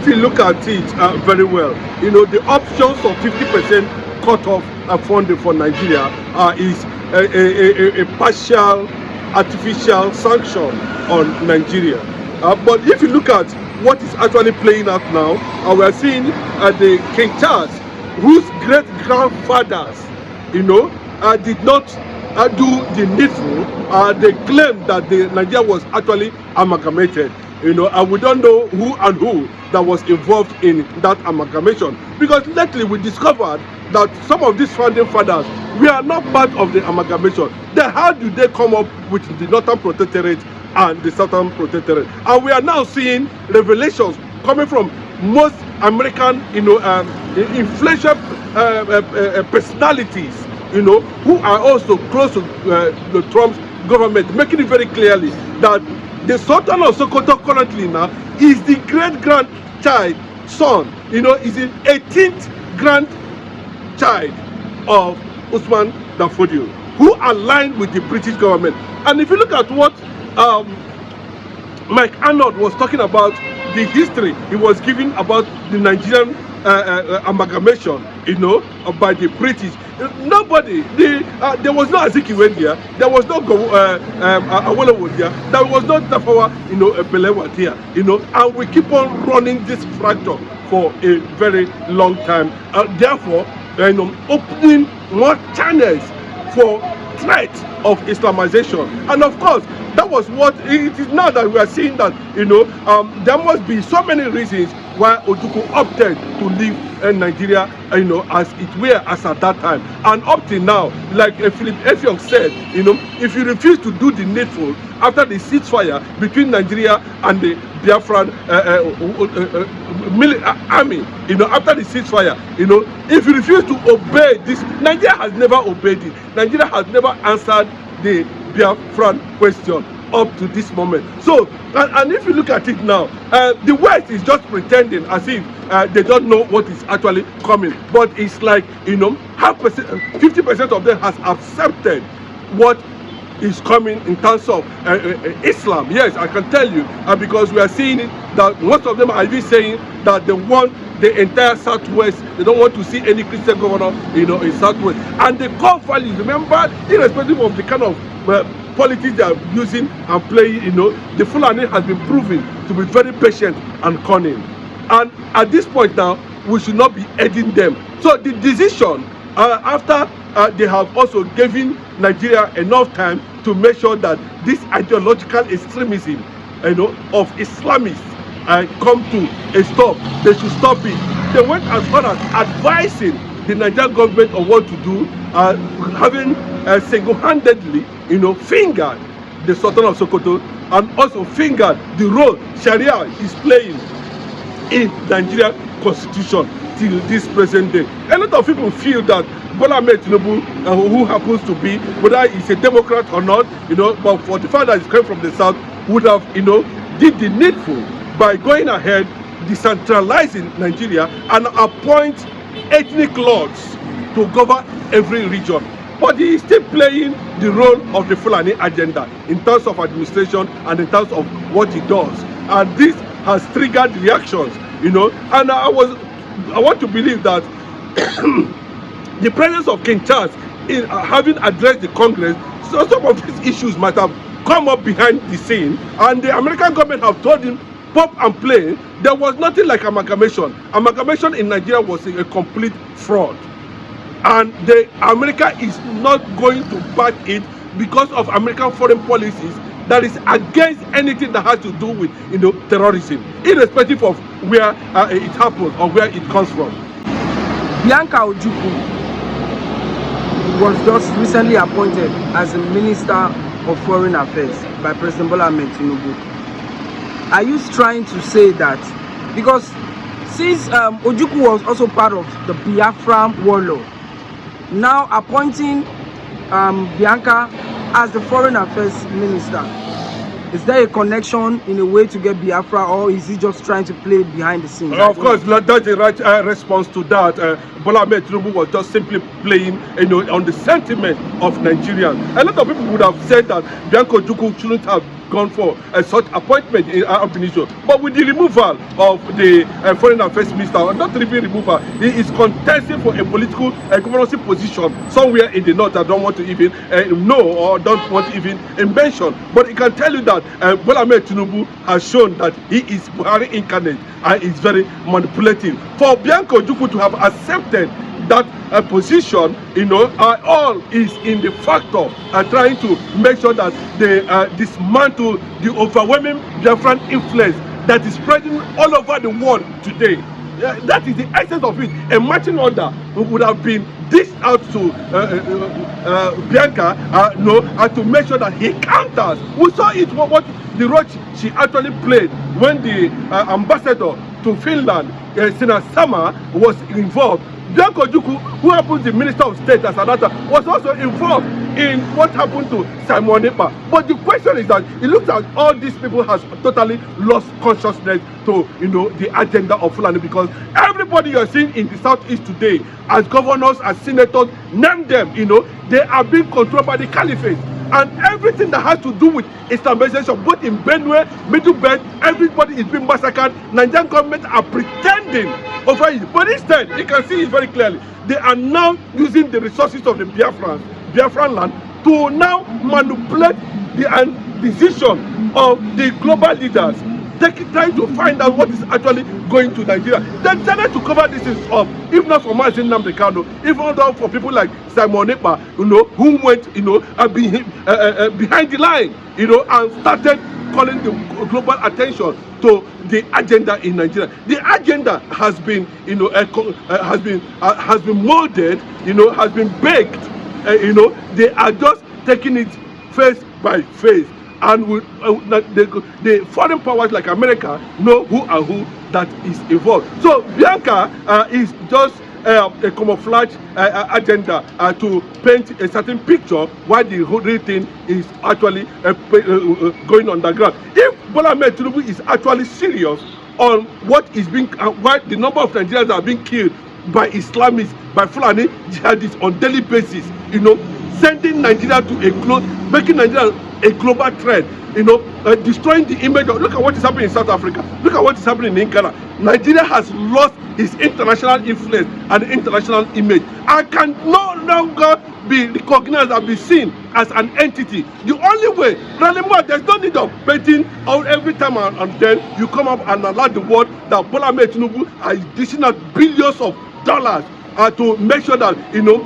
you look at it very well, you know, the options of 50% cut off funding for Nigeria is a partial artificial sanction on Nigeria. But if you look at what is actually playing out now, we are seeing the King Charles, whose great grandfathers, you know, did not do the needful. They claim that the Nigeria was actually amalgamated, you know, and we don't know who and who that was involved in that amalgamation, because lately we discovered that some of these founding fathers were not part of the amalgamation. Then how do they come up with the Northern Protectorate and the Southern Protectorate? And we are now seeing revelations coming from most American, you know, influential personalities, you know, who are also close to the Trump's government, making it very clearly that the Sultan of Sokoto currently now is the great-grandchild son, you know, is the 18th grandchild of Usman Danfodio, who aligned with the British government. And if you look at what Mike Arnold was talking about, the history he was giving about the Nigerian amalgamation, you know, by the British. Nobody, there was no Azikiwe here, there was no Awolowo here, there was no Tafawa, you know, Belewa here, you know, and we keep on running this fracture for a very long time. Therefore, you know, opening more channels for threat of Islamization. And of course, that was what it is now that we are seeing that, you know, there must be so many reasons why Ojukwu opted to leave Nigeria, you know, as it were as at that time. And up till now, like Philip Effiong said, you know, if you refuse to do the needful after the ceasefire between Nigeria and the Biafran army, you know, after the ceasefire, you know, if you refuse to obey this, Nigeria has never obeyed it. Nigeria has never answered the Biafran question up to this moment. So, and if you look at it now, the West is just pretending as if they don't know what is actually coming. But it's like, you know, 50% of them has accepted what is coming in terms of Islam. Yes, I can tell you, because we are seeing it, that most of them are even saying that they want the entire Southwest, they don't want to see any Christian governor, you know, in Southwest. And the core values, remember, irrespective of the kind of politics they are using and playing, you know, the Fulani has been proven to be very patient and cunning. And at this point now, we should not be aiding them. So the decision, after they have also given Nigeria enough time to make sure that this ideological extremism, you know, of Islamists come to a stop, they should stop it. They went as far as advising the Nigerian government on what to do, having single-handedly, you know, fingered the Sultan of Sokoto, and also fingered the role Sharia is playing in Nigerian constitution till this present day. A lot of people feel that Bola Ahmed Tinubu, who happens to be, whether he's a Democrat or not, you know, but for the fact that he's coming from the South, would have, you know, did the needful by going ahead, decentralizing Nigeria and appoint ethnic lords to govern every region. But he is still playing the role of the Fulani agenda in terms of administration and in terms of what he does. And this has triggered reactions, you know. And I want to believe that the presence of King Charles in having addressed the Congress, so some of these issues might have come up behind the scene, and the American government have told him, pop and play. There was nothing like amalgamation. Amalgamation in Nigeria was a complete fraud. And America is not going to back it because of American foreign policies that is against anything that has to do with, you know, terrorism, irrespective of where it happens or where it comes from. Bianca Ojukwu was just recently appointed as the Minister of Foreign Affairs by President Bola Ahmed Tinubu. Are you trying to say that because since Ojukwu was also part of the Biafran warlord, now appointing Bianca as the Foreign Affairs Minister, is there a connection in a way to get Biafra, or is he just trying to play behind the scenes? Of course, that's the right response to that. Bola Ahmed Tinubu was just simply playing, you know, on the sentiment of Nigerians. A lot of people would have said that Bianca Ojukwu shouldn't have gone for such appointment in our administration. But with the removal of the foreign affairs minister, or not even removal, he is contesting for a political governorship position somewhere in the north. I don't want to even know, or don't want to even mention. But I can tell you that Bola Ahmed Tinubu has shown that he is Buhari incarnate and is very manipulative. For Bianca Ojukwu to have accepted that position, all is in the factor trying to make sure that they dismantle the overwhelming Biafran influence that is spreading all over the world today. That is the essence of it. A marching order would have been dished out to Bianca, to make sure that he counters. We saw it, what the role she actually played when the ambassador to Finland, Senator Sama, was involved. Bianca Ojukwu, who happens the Minister of State as another, was also involved in what happened to Simon Ekpa. But the question is that it looks like all these people has totally lost consciousness to the agenda of Fulani, because everybody you're seeing in the southeast today, as governors, as senators, name them, they are being controlled by the caliphate. And everything that has to do with Islamization, both in Benue, Middle Belt, everybody is being massacred. Nigerian government are pretending over it. But instead, you can see it very clearly. They are now using the resources of the Biafran land to now manipulate the decision of the global leaders, trying to find out what is actually going to Nigeria. They decided to cover this up, if not for Mazin Nnamdi Kanu, even though for people like Simon Ekpa, who went, behind the line, and started calling the global attention to the agenda in Nigeria. The agenda has been, has been molded, has been baked. They are just taking it face by face. And the foreign powers like America know who and who that is involved. So Bianca is just a camouflage agenda to paint a certain picture, while the whole thing is actually going underground. If Bola Ahmed Tinubu is actually serious on what is being, why the number of Nigerians are being killed by Islamists, by Fulani jihadists on daily basis, sending Nigeria to making Nigeria a global threat, destroying the image of, look at what is happening in South Africa, look at what is happening in Ghana. Nigeria has lost its international influence and international image, and can no longer be recognized and be seen as an entity. The only way, there's no need of betting out every time and then you come up and allow the world that Bola Ahmed Tinubu is dishing out billions of dollars to make sure that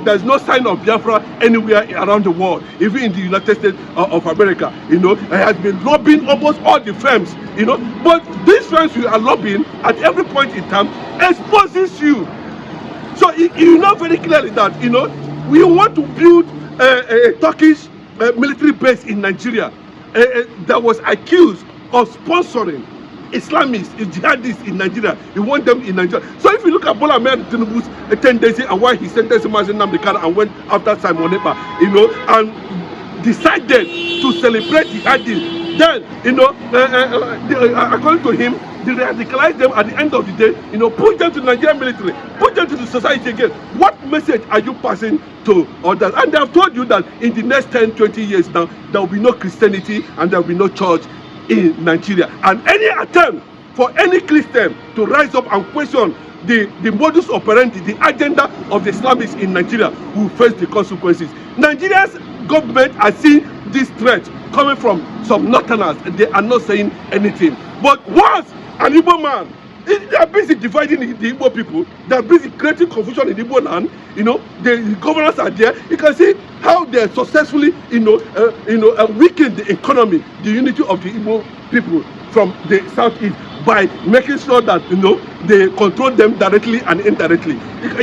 there's no sign of Biafra anywhere around the world, even in the United States of America. It has been lobbying almost all the firms. But these firms you are lobbying at every point in time exposes you. So you know very clearly that we want to build a Turkish military base in Nigeria that was accused of sponsoring Islamists, jihadists in Nigeria. You want them in Nigeria. So if you look at Bola Ahmed Tinubu's tendency and why he sentenced Mazin Nnamdi Kanu and went after Simon Ekpa, and decided to celebrate jihadists, then according to him, they radicalize them at the end of the day, push them to the Nigerian military, push them to the society again. What message are you passing to others? And they have told you that in the next 10-20 years now, there will be no Christianity and there will be no church in Nigeria. And any attempt for any Christian to rise up and question the modus operandi, the agenda of the Islamists in Nigeria, will face the consequences. Nigeria's government are seeing this threat coming from some northerners, and they are not saying anything. But once an Igbo man, they are busy dividing the Igbo people, they are busy creating confusion in the Igbo land, the governors are there. You can see how they successfully, weaken the economy, the unity of the Igbo people from the southeast, by making sure that they control them directly and indirectly.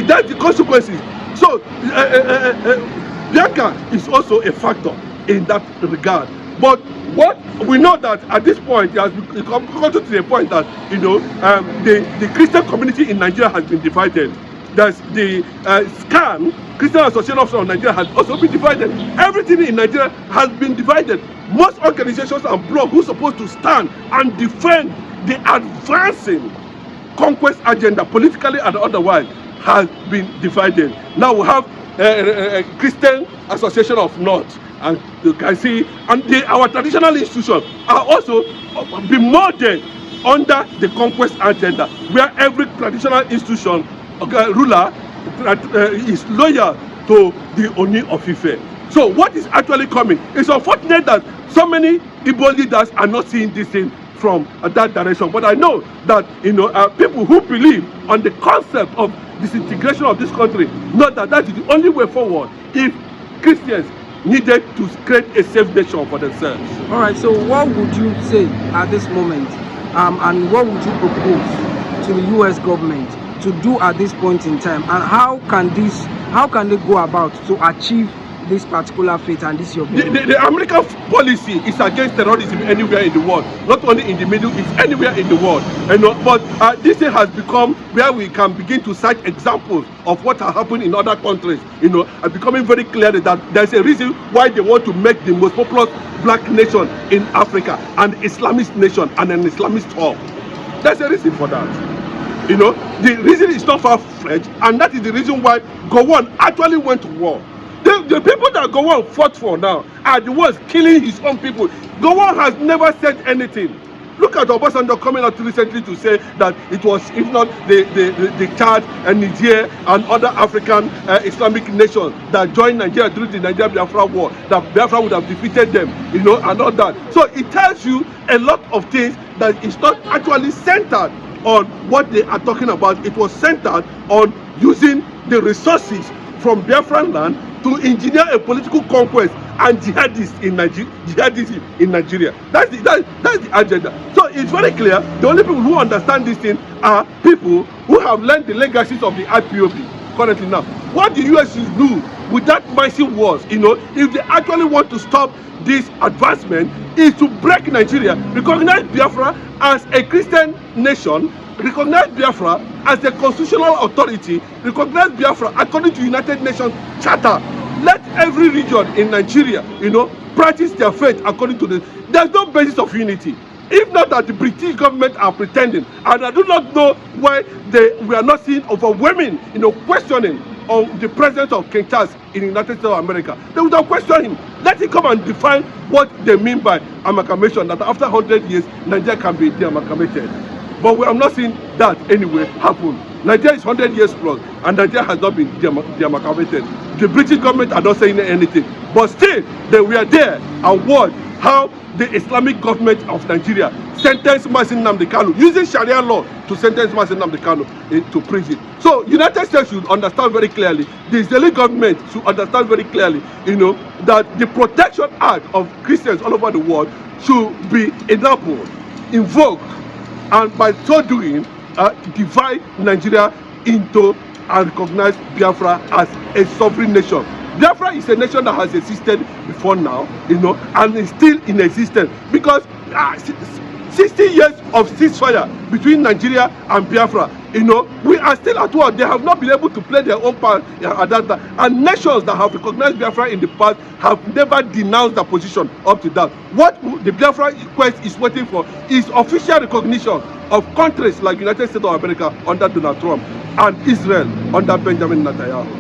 That's the consequences. So Bianca is also a factor in that regard. But what we know that at this point, it has come to the point that the Christian community in Nigeria has been divided. There's the SCAN, Christian Association of Nigeria, has also been divided. Everything in Nigeria has been divided. Most organizations and blocs who are supposed to stand and defend the advancing conquest agenda, politically and otherwise, has been divided. Now we have Christian Association of North. and you can see, and our traditional institutions are also be molded under the conquest agenda, where every traditional institution ruler is loyal to the Oni of Ife. So what is actually coming? It's unfortunate that so many Igbo leaders are not seeing this thing from that direction. But I know that people who believe on the concept of disintegration of this country know that that is the only way forward if Christians needed to create a safe nation for themselves. All right. So what would you say at this moment, and what would you propose to the U.S. government to do at this point in time, and how can they go about to achieve this particular fate and this your goal? The American policy is against terrorism anywhere in the world, not only in the Middle East, anywhere in the world. But this thing has become where we can begin to cite examples of what has happened in other countries. And becoming very clear that there's a reason why they want to make the most populous black nation in Africa an Islamist nation and an Islamist hub. There's a reason for that. The reason is not far-fetched, and that is the reason why Gowon actually went to war. The people that Gowon fought for now are the ones killing his own people. Gowon has never said anything. Look at Obasanjo coming out recently to say that it was, if not the Chad and Niger and other African Islamic nations that joined Nigeria during the Nigeria-Biafra war, that Biafra would have defeated them, and all that. So it tells you a lot of things that is not actually centered on what they are talking about. It was centered on using the resources from Biafran land to engineer a political conquest and jihadism in Nigeria. That's the agenda. So it's very clear. The only people who understand this thing are people who have learned the legacies of the IPOB currently now. What the US should do with that massive wars, if they actually want to stop this advancement, is to break Nigeria, recognize Biafra as a Christian nation, recognize Biafra as a constitutional authority, recognize Biafra according to United Nations Charter. Let every region in Nigeria, practice their faith according to this. There's no basis of unity. If not that the British government are pretending, and I do not know why we are not seeing overwhelming, questioning on the presence of King Charles in the United States of America. They would have questioned him. Let him come and define what they mean by amalgamation, that after 100 years, Nigeria can be de-amalgamated. But we have not seen that anyway happen. Nigeria is 100 years plus, and Nigeria has not been de-amalgamated. The British government are not saying anything. But still, they were there and watched how the Islamic government of Nigeria sentenced Mazi Nnamdi Kanu, using Sharia law to sentence Mazi Nnamdi Kanu into prison. So United States should understand very clearly, the Israeli government should understand very clearly, that the Protection Act of Christians all over the world should be enabled, invoked, and by so doing, divide Nigeria into and recognize Biafra as a sovereign nation. Biafra is a nation that has existed before now, and is still in existence, because 60 years of ceasefire between Nigeria and Biafra, we are still at war. They have not been able to play their own part at that time. And nations that have recognized Biafra in the past have never denounced their position up to that. What the Biafra quest is waiting for is official recognition of countries like United States of America under Donald Trump and Israel under Benjamin Netanyahu.